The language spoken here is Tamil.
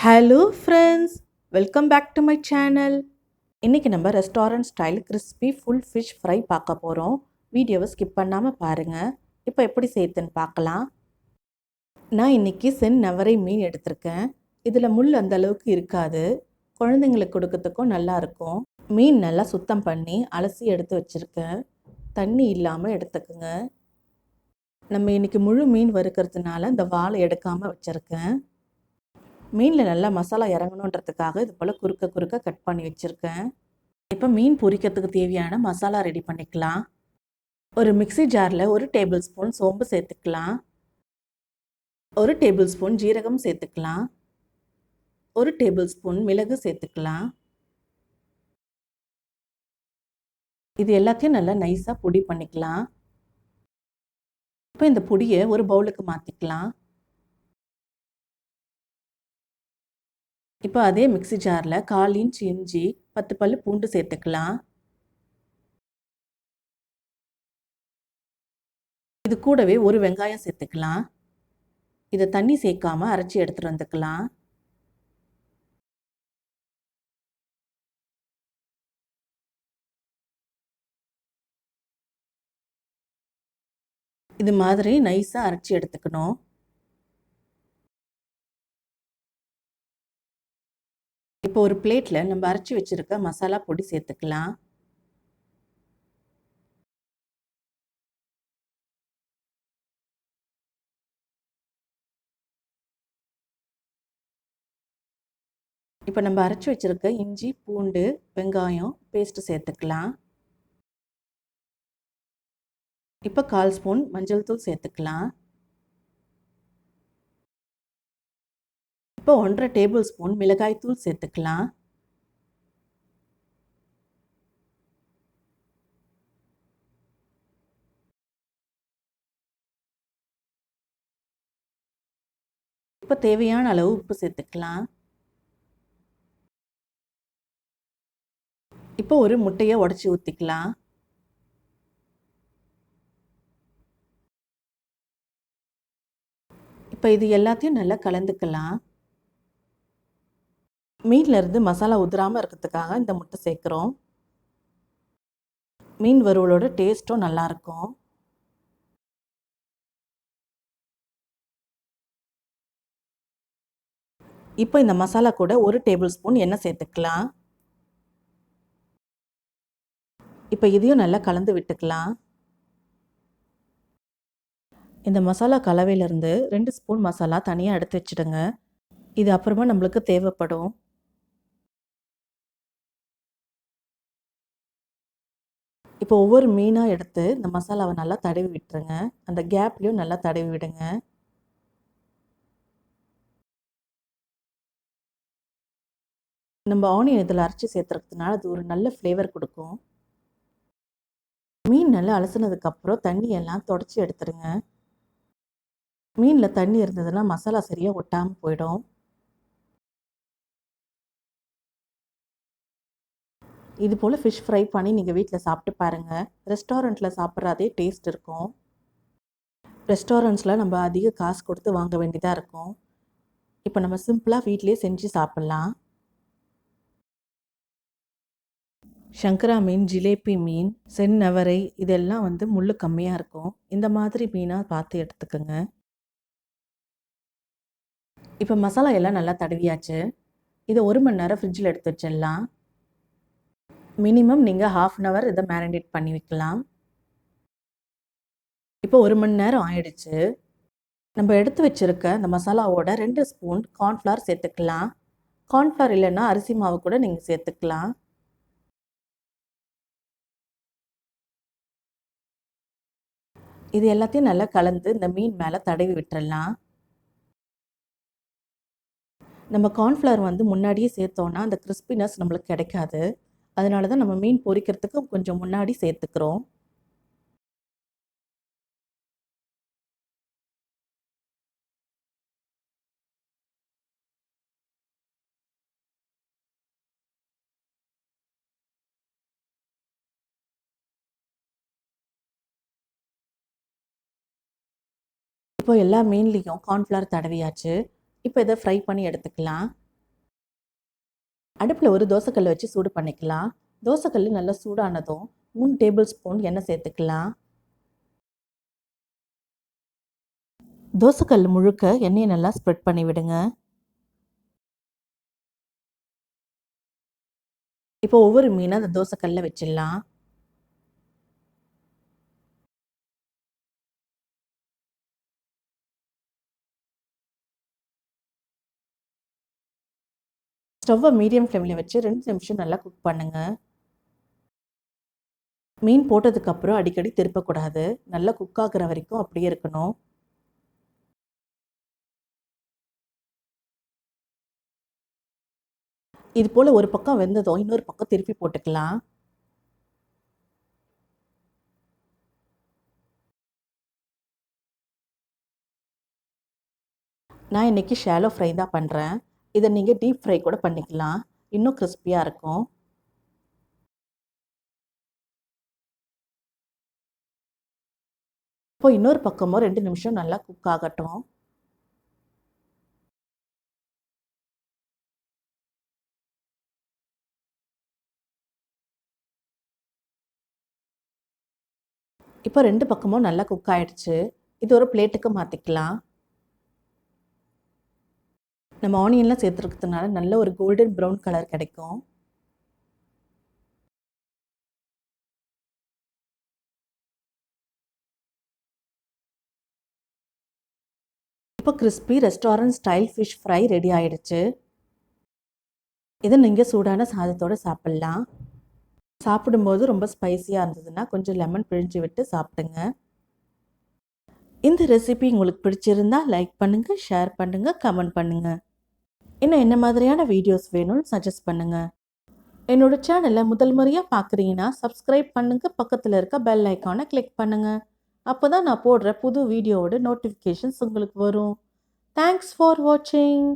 Hello friends, welcome back to my channel. இன்றைக்கி நம்ம restaurant style crispy full fish fry பார்க்க போகிறோம். வீடியோவை ஸ்கிப் பண்ணாமல் பாருங்கள். இப்போ எப்படி செய்யுதுன்னு பார்க்கலாம். நான் இன்றைக்கி நவரை மீன் எடுத்திருக்கேன். இதில் முள் அந்த அளவுக்கு இருக்காது. குழந்தைங்களுக்கு கொடுக்கறதுக்கும் நல்லாயிருக்கும். மீன் நல்லா சுத்தம் பண்ணி அலசி எடுத்து வச்சுருக்கேன். தண்ணி இல்லாமல் எடுத்துக்குங்க. நம்ம இன்றைக்கி முழு மீன் வறுக்கிறதுனால இந்த வாலை எடுக்காமல் வச்சுருக்கேன். மீனில் நல்லா மசாலா இறங்கணுன்றதுக்காக இது போல் குறுக்க குறுக்க கட் பண்ணி வச்சுருக்கேன். இப்போ மீன் பொரிக்கிறதுக்கு தேவையான மசாலா ரெடி பண்ணிக்கலாம். ஒரு மிக்ஸி ஜாரில் 1 டேபிள் ஸ்பூன் சோம்பு சேர்த்துக்கலாம். 1 டேபிள் ஸ்பூன் ஜீரகம் சேர்த்துக்கலாம். 1 டேபிள் ஸ்பூன் மிளகு சேர்த்துக்கலாம். இது எல்லாத்தையும் நல்லா நைஸாக பொடி பண்ணிக்கலாம். இப்போ இந்த பொடியை ஒரு பவுலுக்கு மாற்றிக்கலாம். இப்போ அதே மிக்ஸி ஜாரில் 1/4 இன்ச் இஞ்சி 10 பல் பூண்டு சேர்த்துக்கலாம். இது கூடவே ஒரு வெங்காயம் சேர்த்துக்கலாம். இதை தண்ணி சேர்க்காம அரைச்சி எடுத்துகிட்டு வந்துக்கலாம். இது மாதிரி நைஸாக அரைச்சி எடுத்துக்கணும். இப்போ ஒரு பிளேட்டில் நம்ம அரைச்சி வச்சுருக்க மசாலா பொடி சேர்த்துக்கலாம். இப்போ நம்ம அரைச்சி வச்சுருக்க இஞ்சி பூண்டு வெங்காயம் பேஸ்ட்டு சேர்த்துக்கலாம். இப்போ 1/4 ஸ்பூன் மஞ்சள் தூள் சேர்த்துக்கலாம். இப்போ 1/2 டேபிள் ஸ்பூன் மிளகாய் தூள் சேர்த்துக்கலாம். இப்போ தேவையான அளவு உப்பு சேர்த்துக்கலாம். இப்போ ஒரு முட்டையை உடைச்சி ஊற்றிக்கலாம். இப்போ இது எல்லாத்தையும் நல்லா கலந்துக்கலாம். மீனில் இருந்து மசாலா உதிராமல் இருக்கிறதுக்காக இந்த முட்டை சேர்க்குறோம். மீன் வறுவலோட டேஸ்ட்டும் நல்லாயிருக்கும். இப்போ இந்த மசாலா கூட 1 டேபிள் ஸ்பூன் எண்ணெய் சேர்த்துக்கலாம். இப்போ இதையும் நல்லா கலந்து விட்டுக்கலாம். இந்த மசாலா கலவையிலேருந்து 2 ஸ்பூன் மசாலா தனியாக எடுத்து வச்சுடுங்க. இது அப்புறமா நம்மளுக்கு தேவைப்படும். இப்போ ஒவ்வொரு மீனாக எடுத்து இந்த மசாலாவை நல்லா தடவி விட்டுருங்க. அந்த கேப்லேயும் நல்லா தடவி விடுங்க. நம்ம ஆனியன் இதில் அரைச்சி சேர்த்துறதுனால அது ஒரு நல்ல ஃப்ளேவர் கொடுக்கும். மீன் நல்லா அலசினதுக்கப்புறம் தண்ணியெல்லாம் தொடச்சி எடுத்துருங்க. மீனில் தண்ணி இருந்ததுன்னா மசாலா சரியாக ஒட்டாமல் போயிடும். இது போல் ஃபிஷ் ஃப்ரை பண்ணி நீங்கள் வீட்டில் சாப்பிட்டு பாருங்கள். ரெஸ்டாரண்ட்டில் சாப்பிட்ற அதே டேஸ்ட் இருக்கும். ரெஸ்டாரண்ட்ஸில் நம்ம அதிக காசு கொடுத்து வாங்க வேண்டியதாக இருக்கும். இப்போ நம்ம சிம்பிளாக வீட்டிலே செஞ்சு சாப்பிட்லாம். சங்கரா மீன், ஜிலேபி மீன், நவரை இதெல்லாம் முள் கம்மியாக இருக்கும். இந்த மாதிரி மீனாக பார்த்து எடுத்துக்கோங்க. இப்போ மசாலா எல்லாம் நல்லா தடவியாச்சு. இதை 1 மணி நேரம் ஃப்ரிட்ஜில் எடுத்து வச்சிடலாம். மினிமம் நீங்கள் 1/2 அன் ஹவர் இதை மேரினேட் பண்ணி வைக்கலாம். இப்போ 1 மணி நேரம் ஆயிடுச்சு. நம்ம எடுத்து வச்சுருக்க அந்த மசாலாவோட 2 ஸ்பூன் கார்ன்ஃப்ளவர் சேர்த்துக்கலாம். கார்ன்ஃப்ளவர் இல்லைன்னா அரிசி மாவு கூட நீங்கள் சேர்த்துக்கலாம். இது எல்லாத்தையும் நல்லா கலந்து இந்த மீன் மேலே தடவி விட்டுறலாம். நம்ம கார்ன்ஃப்ளவர் முன்னாடியே சேர்த்தோன்னா அந்த கிறிஸ்பினஸ் நம்மளுக்கு கிடைக்காது. அதனால தான் நம்ம மீன் பொரிக்கிறதுக்கு கொஞ்சம் முன்னாடி சேர்த்துக்கிறோம். இப்போ எல்லா மீன்லேயும் கார்ன்ஃப்ளவர் தடவியாச்சு. இப்போ இதை ஃப்ரை பண்ணி எடுத்துக்கலாம். அடுப்பில் ஒரு தோசைக்கல் வச்சு சூடு பண்ணிக்கலாம். தோசைக்கல் நல்லா சூடானதும் 3 டேபிள் ஸ்பூன் எண்ணெய் சேர்த்துக்கலாம். தோசைக்கல் முழுக்க எண்ணெயை நல்லா ஸ்ப்ரெட் பண்ணி விடுங்க. இப்போ ஒவ்வொரு மீனை அந்த தோசைக்கல்ல வச்சிடலாம். ஸ்டவ்வை மீடியம் ஃப்ளேமில் வச்சு 2 நிமிஷம் நல்லா குக் பண்ணுங்க. மீன் போட்டதுக்கப்புறம் அடிக்கடி திருப்பக்கூடாது. நல்லா குக் ஆகுற வரைக்கும் அப்படியே இருக்கணும். இது போல் ஒரு பக்கம் வெந்ததும் இன்னொரு பக்கம் திருப்பி போட்டுக்கலாம். நான் இன்றைக்கி ஷாலோ ஃப்ரை தான் பண்ணுறேன். இதை நீங்கள் டீப் ஃப்ரை கூட பண்ணிக்கலாம். இன்னும் கிறிஸ்பியாக இருக்கும். இப்போ இன்னொரு பக்கமும் 2 நிமிஷம் நல்லா குக் ஆகட்டும். இப்போ 2 பக்கமும் நல்லா குக் ஆகிடுச்சு. இது ஒரு பிளேட்டுக்கு மாற்றிக்கலாம். நம்ம ஆனியன்லாம் சேர்த்துருக்கிறதுனால நல்ல ஒரு கோல்டன் ப்ரௌன் கலர் கிடைக்கும். இப்போ crispy restaurant style fish fry ready ஆகிடுச்சு. இதை நீங்கள் சூடான சாதத்தோடு சாப்பிட்லாம். சாப்பிடும்போது ரொம்ப ஸ்பைசியாக இருந்ததுன்னா கொஞ்சம் லெமன் பிழிஞ்சு விட்டு சாப்பிடுங்க. இந்த ரெசிபி உங்களுக்கு பிடிச்சிருந்தா லைக் பண்ணுங்கள், ஷேர் பண்ணுங்கள், கமெண்ட் பண்ணுங்கள். இன்னும் என்ன மாதிரியான வீடியோஸ் வேணும்னு சஜஸ்ட் பண்ணுங்கள். என்னோட சேனலை முதல் முறையாக பார்க்குறீங்கன்னா சப்ஸ்கிரைப் பண்ணுங்கள், பக்கத்தில் இருக்க பெல் ஐக்கானை கிளிக் பண்ணுங்கள். அப்போ தான் நான் போடுற புது வீடியோவோட நோட்டிஃபிகேஷன்ஸ் உங்களுக்கு வரும். தேங்க்ஸ் ஃபார் வாட்சிங்.